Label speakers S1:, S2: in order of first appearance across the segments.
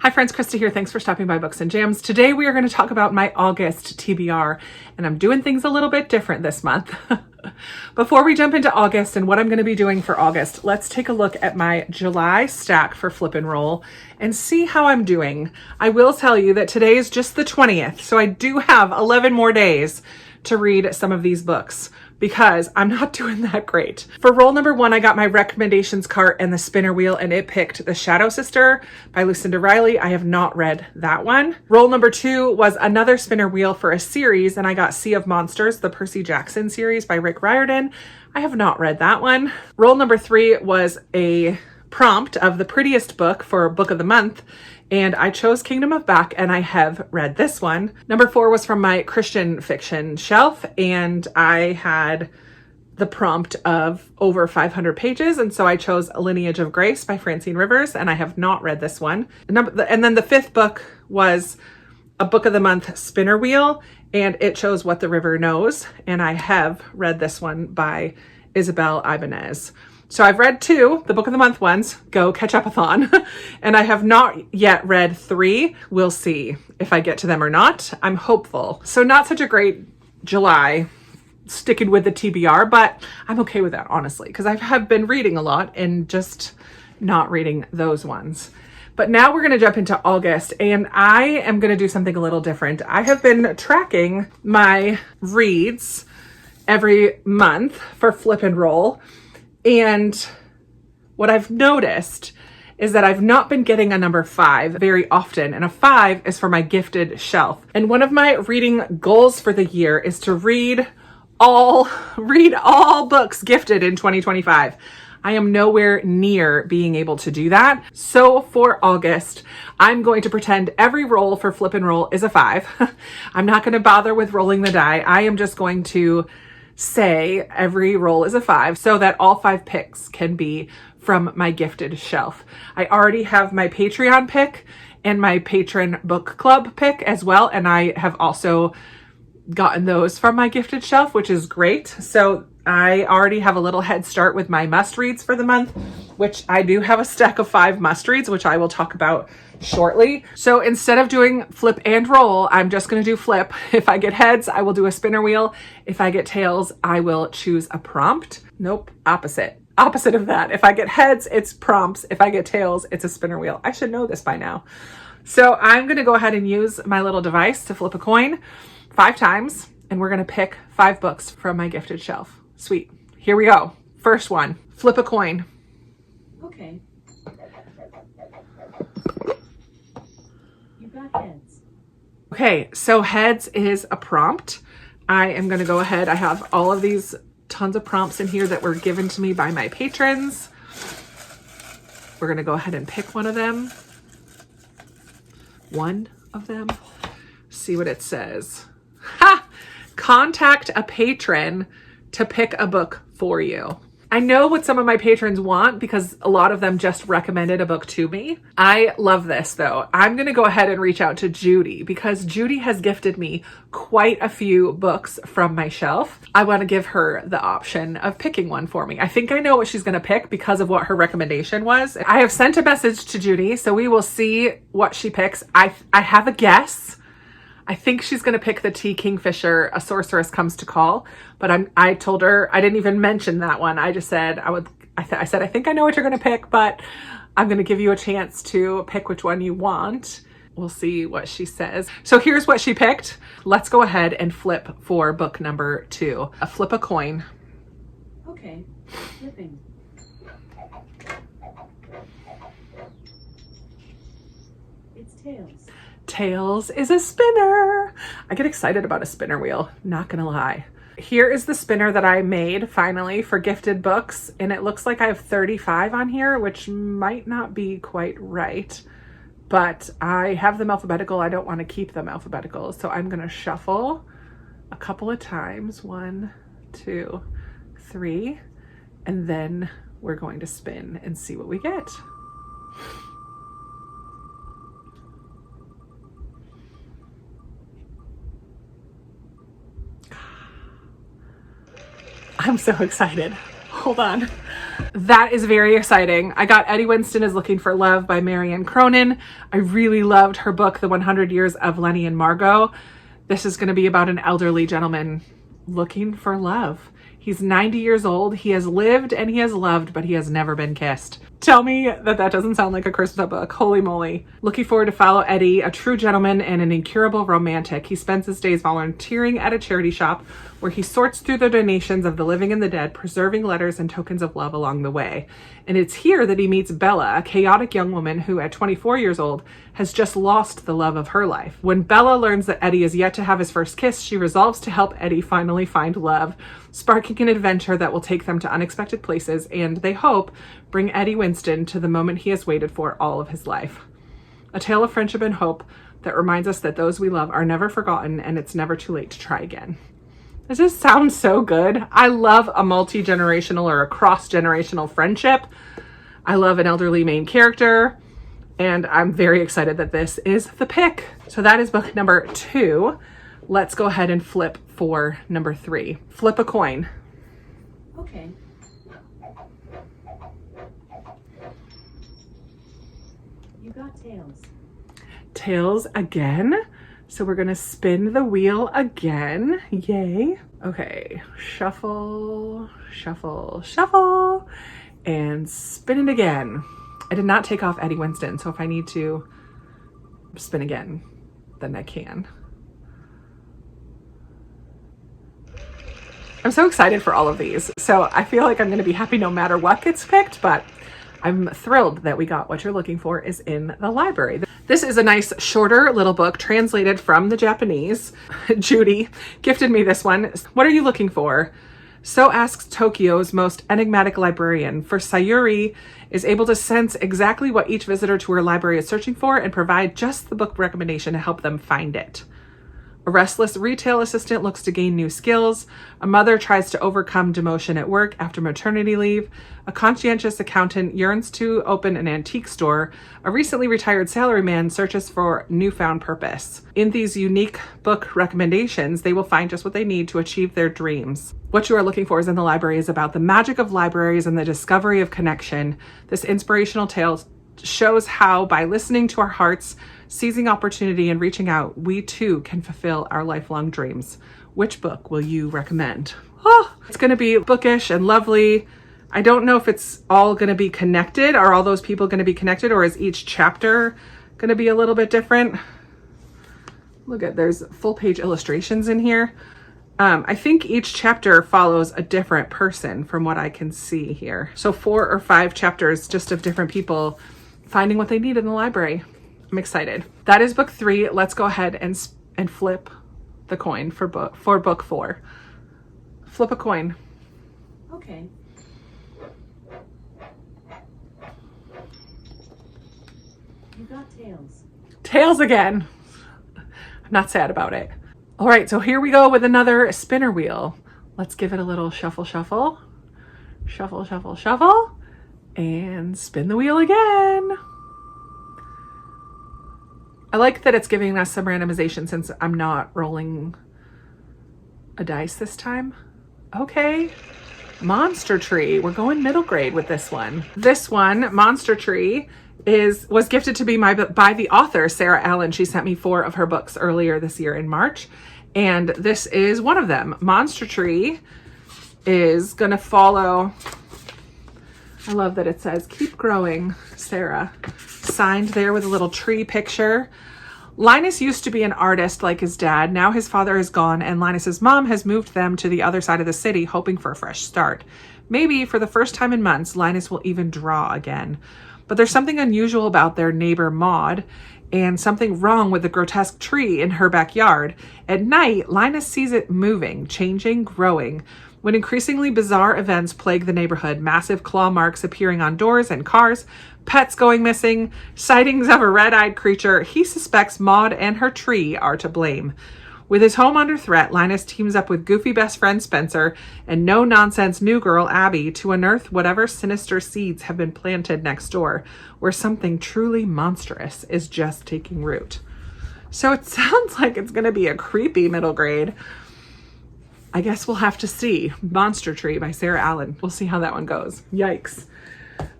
S1: Hi friends, Krista here. Thanks for stopping by Books and Jams. Today we are going to talk about my August TBR, and I'm doing things a little bit different this month. Before we jump into August and what I'm going to be doing for August, let's take a look at my July stack for FlipnRoll and see how I'm doing. I will tell you that today is just the 20th, so I do have 11 more days to read some of these books because I'm not doing that great. For roll number 1, I got my recommendations cart and the spinner wheel, and it picked The Shadow Sister by Lucinda Riley. I have not read that one. Roll number 2 was another spinner wheel for a series, and I got Sea of Monsters, the Percy Jackson series by Rick Riordan. I have not read that one. Roll number 3 was a prompt of the prettiest book for book of the month, and I chose Kingdom of Back, and I have read this one. Number 4 was from my Christian fiction shelf, and I had the prompt of over 500 pages, and so I chose A Lineage of Grace by Francine Rivers, and I have not read this one. And then the 5th book was a book of the month spinner wheel, and it chose What the River Knows, and I have read this one by Isabel Ibanez. So I've read 2, the book of the month ones, go catch-up-a-thon, and I have not yet read 3. We'll see if I get to them or not. I'm hopeful. So not such a great July sticking with the TBR, but I'm okay with that, honestly, because I have been reading a lot and just not reading those ones. But now we're going to jump into August, and I am going to do something a little different. I have been tracking my reads every month for FlipnRoll. And what I've noticed is that I've not been getting a number 5 very often, and a 5 is for my gifted shelf. And one of my reading goals for the year is to read all books gifted in 2025. I am nowhere near being able to do that. So for August, I'm going to pretend every roll for FlipnRoll is a 5. I'm not going to bother with rolling the die. I am just going to say every roll is a 5 so that all 5 picks can be from my gifted shelf. I already have my Patreon pick and my patron book club pick as well, and I have also gotten those from my gifted shelf, which is great. So I already have a little head start with my must reads for the month, which I do have a stack of 5 must reads, which I will talk about shortly. So instead of doing flip and roll, I'm just going to do flip. If I get heads, I will do a spinner wheel. If I get tails, I will choose a prompt. Nope, opposite of that. If I get heads, it's prompts. If I get tails, it's a spinner wheel. I should know this by now. So I'm going to go ahead and use my little device to flip a coin 5 times, and we're going to pick 5 books from my gifted shelf. Sweet. Here we go. First one, flip a coin.
S2: Okay. You got heads.
S1: Okay, so heads is a prompt. I am going to go ahead. I have all of these tons of prompts in here that were given to me by my patrons. We're going to go ahead and pick one of them. See what it says. Ha! Contact a patron to pick a book for you. I know what some of my patrons want because a lot of them just recommended a book to me. I love this though. I'm going to go ahead and reach out to Judy because Judy has gifted me quite a few books from my shelf. I want to give her the option of picking one for me. I think I know what she's going to pick because of what her recommendation was. I have sent a message to Judy, so we will see what she picks. I have a guess. I think she's going to pick the T. Kingfisher, A Sorceress Comes to Call, but I told her, I didn't even mention that one. I just said, I said, I think I know what you're going to pick, but I'm going to give you a chance to pick which one you want. We'll see what she says. So here's what she picked. Let's go ahead and flip for book number 2. Flip a coin.
S2: Okay, flipping. It's tails.
S1: Tails is a spinner. I get excited about a spinner wheel, not gonna lie. Here is the spinner that I made finally for gifted books, and it looks like I have 35 on here, which might not be quite right, but I have them alphabetical. I don't want to keep them alphabetical, so I'm gonna shuffle a couple of times. 1, 2, 3, and then we're going to spin and see what we get. I'm so excited. Hold on. That is very exciting. I got Eddie Winston is Looking for Love by Marianne Cronin. I really loved her book, The 100 Years of Lenny and Margot. This is going to be about an elderly gentleman looking for love. He's 90 years old. He has lived and he has loved, but he has never been kissed. Tell me that that doesn't sound like a Christmas book. Holy moly. Looking forward to follow Eddie, a true gentleman and an incurable romantic. He spends his days volunteering at a charity shop where he sorts through the donations of the living and the dead, preserving letters and tokens of love along the way. And it's here that he meets Bella, a chaotic young woman who at 24 years old has just lost the love of her life. When Bella learns that Eddie is yet to have his first kiss, she resolves to help Eddie finally find love, sparking an adventure that will take them to unexpected places and, they hope, bring Eddie Winston to the moment he has waited for all of his life. A tale of friendship and hope that reminds us that those we love are never forgotten and it's never too late to try again. This just sounds so good. I love a multi-generational or a cross-generational friendship. I love an elderly main character, and I'm very excited that this is the pick. So that is book number 2. Let's go ahead and flip for number 3. Flip a coin.
S2: Okay. You got tails.
S1: Tails again. So we're gonna spin the wheel again. Yay. Okay, shuffle, shuffle, shuffle, and spin it again. I did not take off Eddie Winston, so if I need to spin again, then I can. I'm so excited for all of these. So I feel like I'm gonna be happy no matter what gets picked, but I'm thrilled that we got What You're Looking For is in the library. This is a nice shorter little book translated from the Japanese. Judy gifted me this one. What are you looking for? So asks Tokyo's most enigmatic librarian, for Sayuri is able to sense exactly what each visitor to her library is searching for and provide just the book recommendation to help them find it. A restless retail assistant looks to gain new skills. A mother tries to overcome demotion at work after maternity leave. A conscientious accountant yearns to open an antique store. A recently retired salaryman searches for newfound purpose. In these unique book recommendations, they will find just what they need to achieve their dreams. What You Are Looking For is in the Library is about the magic of libraries and the discovery of connection. This inspirational tale shows how, by listening to our hearts, seizing opportunity, and reaching out, we too can fulfill our lifelong dreams. Which book will you recommend? Oh, it's going to be bookish and lovely. I don't know if it's all going to be connected. Are all those people going to be connected, or is each chapter going to be a little bit different? Look at, there's full page illustrations in here. I think each chapter follows a different person from what I can see here. So 4 or 5 chapters just of different people finding what they need in the library. I'm excited. That is book 3. Let's go ahead and flip the coin for book 4. Flip a coin.
S2: Okay. You got tails.
S1: Tails again. I'm not sad about it. All right, so here we go with another spinner wheel. Let's give it a little shuffle, shuffle, shuffle, shuffle, shuffle, and spin the wheel again. I like that it's giving us some randomization since I'm not rolling a dice this time. Okay, Monster Tree. We're going middle grade with this one. This one, Monster Tree, was gifted to me by the author, Sarah Allen. She sent me 4 of her books earlier this year in March, and this is one of them. Monster Tree is gonna follow, I love that it says, keep growing, Sarah, signed there with a little tree picture. Linus used to be an artist like his dad. Now his father is gone, and Linus's mom has moved them to the other side of the city, hoping for a fresh start. Maybe for the first time in months, Linus will even draw again. But there's something unusual about their neighbor Maud, and something wrong with the grotesque tree in her backyard. At night, Linus sees it moving, changing, growing. When increasingly bizarre events plague the neighborhood, massive claw marks appearing on doors and cars, pets going missing, sightings of a red-eyed creature, he suspects Maud and her tree are to blame. With his home under threat, Linus teams up with goofy best friend Spencer and no-nonsense new girl Abby to unearth whatever sinister seeds have been planted next door, where something truly monstrous is just taking root. So it sounds like it's going to be a creepy middle grade. I guess we'll have to see. Monster Tree by Sarah Allen. We'll see how that one goes. Yikes.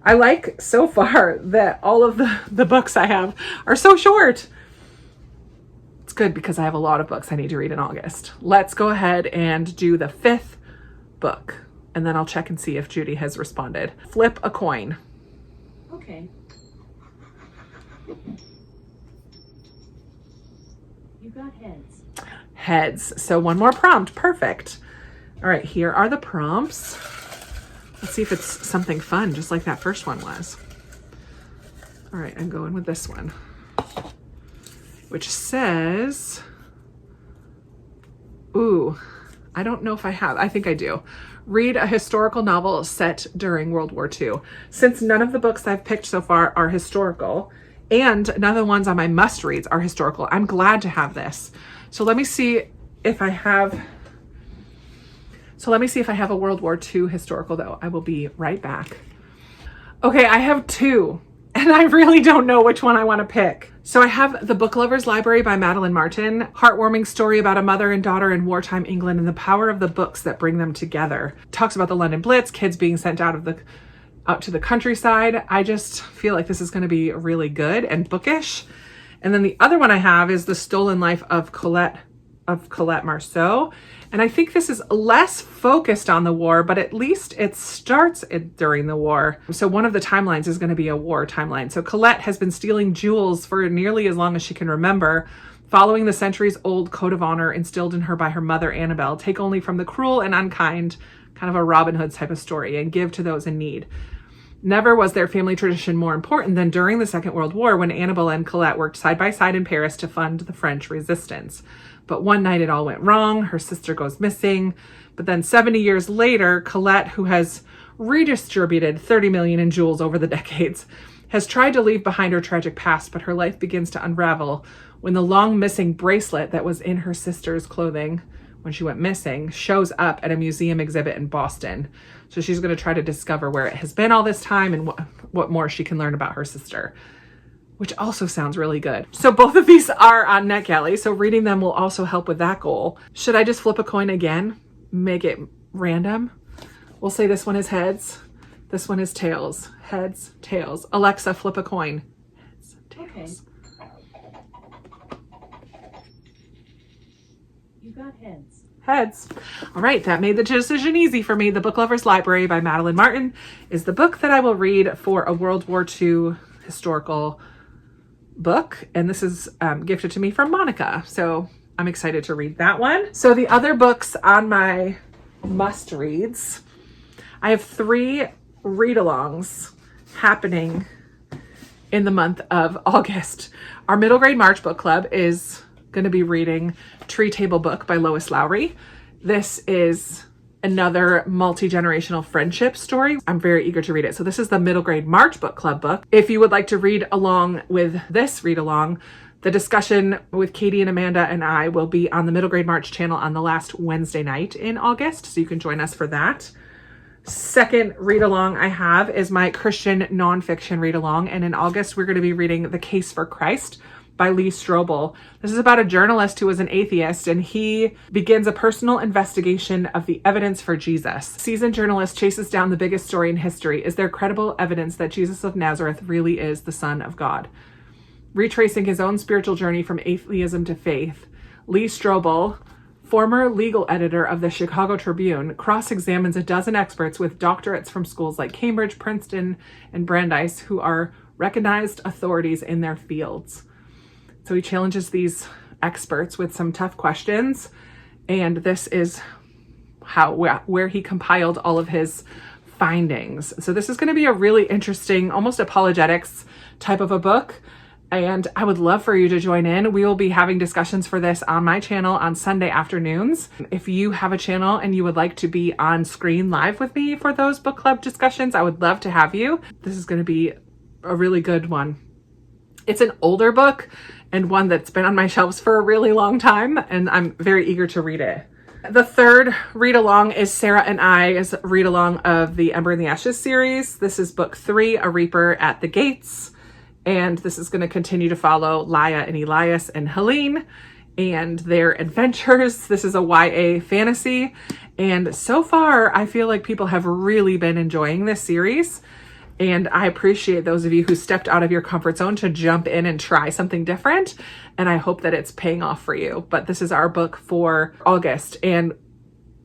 S1: I like so far that all of the books I have are so short. It's good because I have a lot of books I need to read in August. Let's go ahead and do the 5th book, and then I'll check and see if Judy has responded. Flip a coin.
S2: Okay. You got heads.
S1: Heads. So one more prompt. Perfect. All right, here are the prompts. Let's see if it's something fun, just like that first one was. All right, I'm going with this one, which says, ooh, I don't know if I have. I think I do. Read a historical novel set during World War II. Since none of the books I've picked so far are historical, and none of the ones on my must reads are historical, I'm glad to have this. So let me see if I have a World War II historical, though. I will be right back. Okay, I have 2, and I really don't know which one I want to pick. So I have The Book Lover's Library by Madeline Martin. Heartwarming story about a mother and daughter in wartime England and the power of the books that bring them together. Talks about the London Blitz, kids being sent out to the countryside. I just feel like this is going to be really good and bookish. And then the other one I have is The Stolen Life of Colette Marceau. And I think this is less focused on the war, but at least it starts during the war. So one of the timelines is going to be a war timeline. So Colette has been stealing jewels for nearly as long as she can remember, following the centuries-old code of honor instilled in her by her mother, Annabelle. Take only from the cruel and unkind, kind of a Robin Hood type of story, and give to those in need. Never was their family tradition more important than during the Second World War, when Annabelle and Colette worked side by side in Paris to fund the French resistance. But one night it all went wrong. Her sister goes missing. But then 70 years later, Colette, who has redistributed 30 million in jewels over the decades, has tried to leave behind her tragic past, but her life begins to unravel when the long missing bracelet that was in her sister's clothing when she went missing shows up at a museum exhibit in Boston. So she's going to try to discover where it has been all this time and what more she can learn about her sister, which also sounds really good. So both of these are on NetGalley, so reading them will also help with that goal. Should I just flip a coin again? Make it random? We'll say this one is heads. This one is tails. Heads, tails. Alexa, flip a coin. Heads, tails.
S2: Okay. You got heads.
S1: Heads. All right, that made the decision easy for me. The Book Lover's Library by Madeline Martin is the book that I will read for a World War II historical book, and this is gifted to me from Monica, so I'm excited to read that one. So the other books on my must reads, I have 3 read-alongs happening in the month of August. Our middle grade March book club is going to be reading Tree Table Book by Lois Lowry. This is another multi-generational friendship story. I'm very eager to read it. So this is the middle grade March book club book. If you would like to read along with this read along, the discussion with Katie and Amanda and I will be on the middle grade March channel on the last Wednesday night in August. So you can join us for that. Second read along I have is my Christian nonfiction read along. And in August, we're going to be reading The Case for Christ by Lee Strobel. This is about a journalist who was an atheist, and he begins a personal investigation of the evidence for Jesus. Seasoned journalist chases down the biggest story in history. Is there credible evidence that Jesus of Nazareth really is the Son of God? Retracing his own spiritual journey from atheism to faith, Lee Strobel, former legal editor of the Chicago Tribune, cross-examines a dozen experts with doctorates from schools like Cambridge, Princeton, and Brandeis, who are recognized authorities in their fields. So he challenges these experts with some tough questions, and this is where he compiled all of his findings. So this is going to be a really interesting, almost apologetics type of a book, and I would love for you to join in. We will be having discussions for this on my channel on Sunday afternoons. If you have a channel and you would like to be on screen live with me for those book club discussions, I would love to have you. This is going to be a really good one. It's an older book and one that's been on my shelves for a really long time, and I'm very eager to read it. The third read along is Sarah and I's read along of the Ember and the Ashes series. This is book 3, A Reaper at the Gates. And this is going to continue to follow Laya and Elias and Helene and their adventures. This is a YA fantasy, and so far I feel like people have really been enjoying this series, and I appreciate those of you who stepped out of your comfort zone to jump in and try something different, and I hope that it's paying off for you. But this is our book for August, and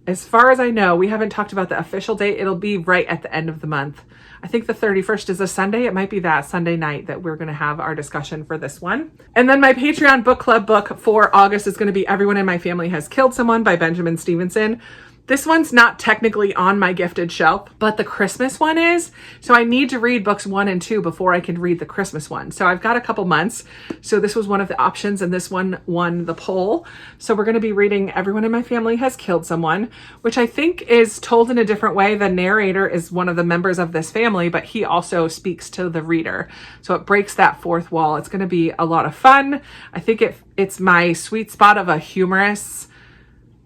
S1: as far as I know, we haven't talked about the official date. It'll be right at the end of the month. I think the 31st is a Sunday. It might be that Sunday night that we're going to have our discussion for this one. And then my Patreon book club book for August is going to be Everyone in My Family Has Killed Someone by Benjamin Stevenson. This one's not technically on my gifted shelf, but the Christmas one is. So I need to read books 1 and 2 before I can read the Christmas one. So I've got a couple months. So this was one of the options, and this one won the poll. So we're going to be reading Everyone in My Family Has Killed Someone, which I think is told in a different way. The narrator is one of the members of this family, but he also speaks to the reader. So it breaks that fourth wall. It's going to be a lot of fun. I think it's my sweet spot of a humorous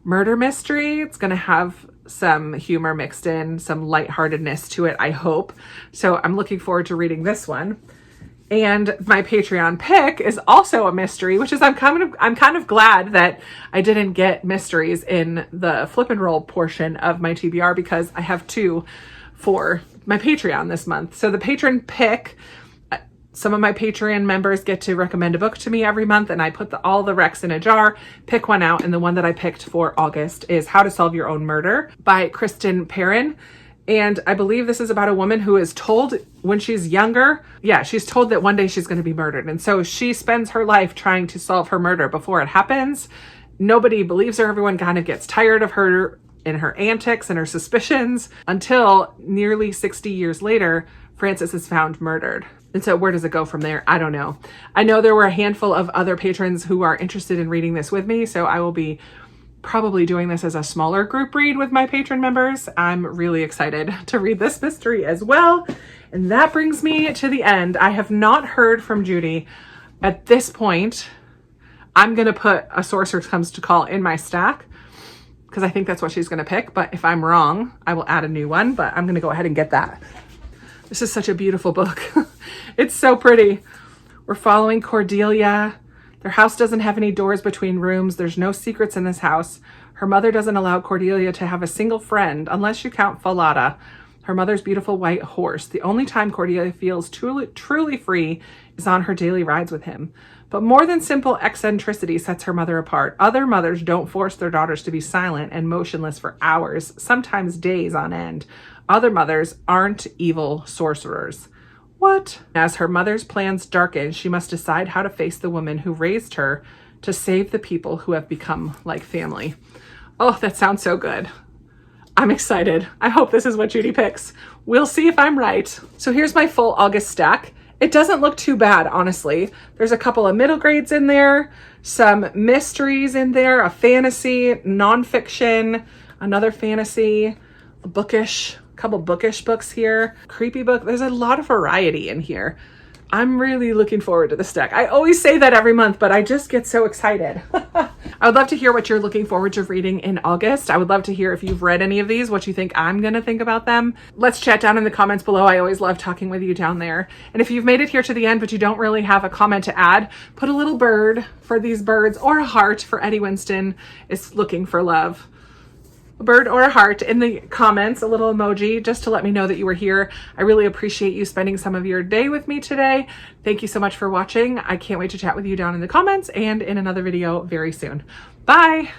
S1: murder mystery. It's going to have some humor mixed in, some lightheartedness to it, I hope. So I'm looking forward to reading this one. And my Patreon pick is also a mystery, which is I'm kind of glad that I didn't get mysteries in the FlipnRoll portion of my TBR, because I have 2 for my Patreon this month. So the patron pick, some of my Patreon members get to recommend a book to me every month, and I put all the recs in a jar, pick one out, and the one that I picked for August is How to Solve Your Own Murder by Kristen Perrin. And I believe this is about a woman who is told when she's younger, she's told that one day she's going to be murdered. And so she spends her life trying to solve her murder before it happens. Nobody believes her. Everyone kind of gets tired of her and her antics and her suspicions, until nearly 60 years later, Frances is found murdered. And so where does it go from there? I don't know. I know there were a handful of other patrons who are interested in reading this with me, so I will be probably doing this as a smaller group read with my patron members. I'm really excited to read this mystery as well. And that brings me to the end. I have not heard from Judy. At this point, I'm going to put A Sorcerer Comes to Call in my stack, because I think that's what she's going to pick. But if I'm wrong, I will add a new one, but I'm going to go ahead and get that. This is such a beautiful book. It's so pretty. We're following Cordelia. Their house doesn't have any doors between rooms. There's no secrets in this house. Her mother doesn't allow Cordelia to have a single friend, unless you count Falada, her mother's beautiful white horse. The only time Cordelia feels truly free is on her daily rides with him. But more than simple eccentricity sets her mother apart. Other mothers don't force their daughters to be silent and motionless for hours, sometimes days on end. Other mothers aren't evil sorcerers. What? As her mother's plans darken, she must decide how to face the woman who raised her to save the people who have become like family. Oh, that sounds so good. I'm excited. I hope this is what Judy picks. We'll see if I'm right. So here's my full August stack. It doesn't look too bad, honestly. There's a couple of middle grades in there, some mysteries in there, a fantasy, nonfiction, another fantasy, a couple bookish books here, creepy book. There's a lot of variety in here. I'm really looking forward to this deck. I always say that every month, but I just get so excited. I would love to hear what you're looking forward to reading in August. I would love to hear if you've read any of these, what you think I'm going to think about them. Let's chat down in the comments below. I always love talking with you down there. And if you've made it here to the end, but you don't really have a comment to add, put a little bird for these birds, or a heart for Eddie Winston is looking for love. A bird or a heart in the comments, a little emoji, just to let me know that you were here. I really appreciate you spending some of your day with me today. Thank you so much for watching. I can't wait to chat with you down in the comments and in another video very soon. Bye.